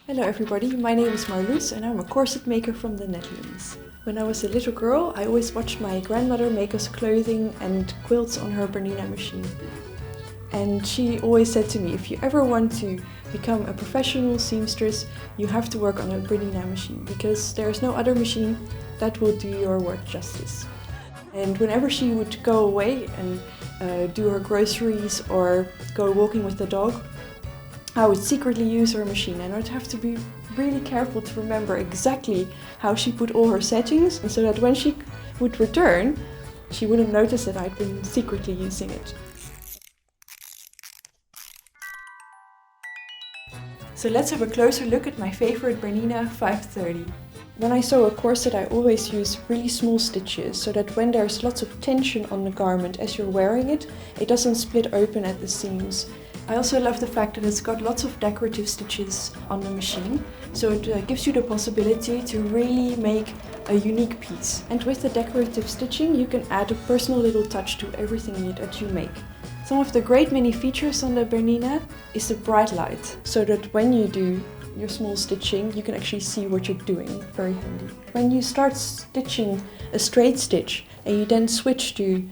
Hello everybody, my name is Marloes and I'm a corset maker from the Netherlands. When I was a little girl, I always watched my grandmother make us clothing and quilts on her Bernina machine. And she always said to me, if you ever want to become a professional seamstress, you have to work on a Bernina machine, because there's no other machine that will do your work justice. And whenever she would go away and do her groceries or go walking with the dog, I would secretly use her machine, and I'd have to be really careful to remember exactly how she put all her settings, so that when she would return, she wouldn't notice that I'd been secretly using it. So let's have a closer look at my favorite Bernina 530. When I sew a corset, I always use really small stitches, so that when there's lots of tension on the garment as you're wearing it, it doesn't split open at the seams. I also love the fact that it's got lots of decorative stitches on the machine, so it gives you the possibility to really make a unique piece. And with the decorative stitching, you can add a personal little touch to everything that you make. Some of the great many features on the Bernina is the bright light, so that when you do your small stitching, you can actually see what you're doing. Very handy. When you start stitching a straight stitch and you then switch to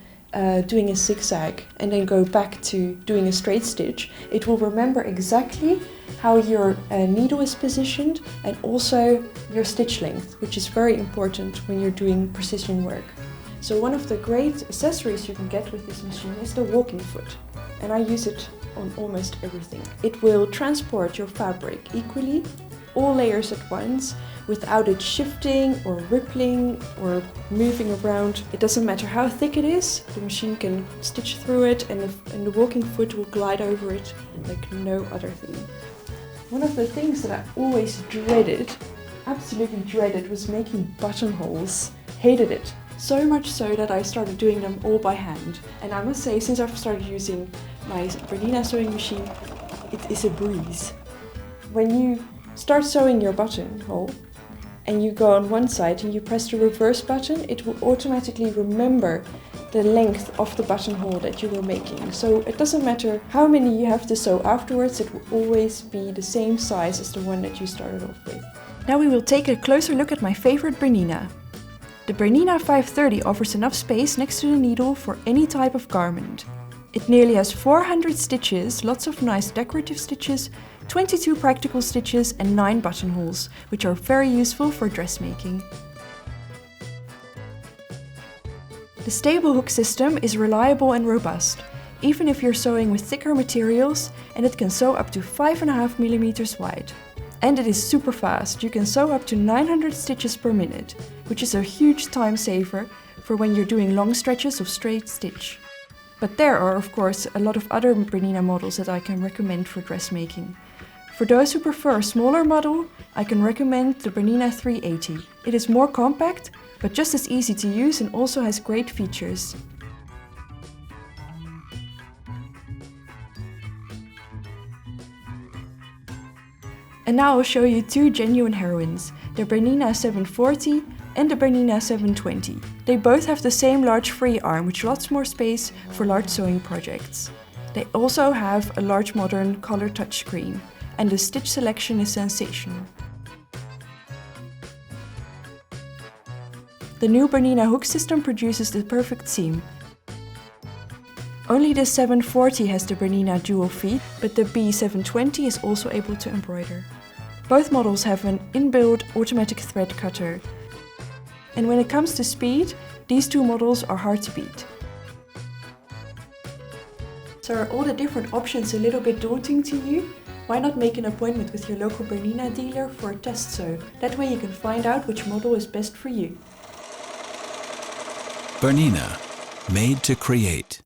doing a zigzag and then go back to doing a straight stitch, it will remember exactly how your needle is positioned and also your stitch length, which is very important when you're doing precision work. So one of the great accessories you can get with this machine is the walking foot, and I use it on almost everything. It will transport your fabric equally, all layers at once, without it shifting or rippling or moving around. It doesn't matter how thick it is, the machine can stitch through it, and the walking foot will glide over it like no other thing. One of the things that I always dreaded, absolutely dreaded, was making buttonholes. Hated it. So much so that I started doing them all by hand. And I must say, since I've started using my Bernina sewing machine, it is a breeze. When you start sewing your buttonhole and you go on one side and you press the reverse button, it will automatically remember the length of the buttonhole that you were making. So it doesn't matter how many you have to sew afterwards, it will always be the same size as the one that you started off with. Now we will take a closer look at my favorite Bernina. The Bernina 530 offers enough space next to the needle for any type of garment. It nearly has 400 stitches, lots of nice decorative stitches, 22 practical stitches and 9 buttonholes, which are very useful for dressmaking. The stable hook system is reliable and robust, even if you're sewing with thicker materials, and it can sew up to 5.5 mm wide. And it is super fast. You can sew up to 900 stitches per minute, which is a huge time saver for when you're doing long stretches of straight stitch. But there are, of course, a lot of other Bernina models that I can recommend for dressmaking. For those who prefer a smaller model, I can recommend the Bernina 380. It is more compact, but just as easy to use and also has great features. And now I'll show you two genuine heroines, the Bernina 740 and the Bernina 720. They both have the same large free arm with lots more space for large sewing projects. They also have a large modern color touchscreen, and the stitch selection is sensational. The new Bernina hook system produces the perfect seam. Only the 740 has the Bernina dual feet, but the B720 is also able to embroider. Both models have an inbuilt automatic thread cutter. And when it comes to speed, these two models are hard to beat. So are all the different options a little bit daunting to you? Why not make an appointment with your local Bernina dealer for a test sew? That way you can find out which model is best for you. Bernina, made to create.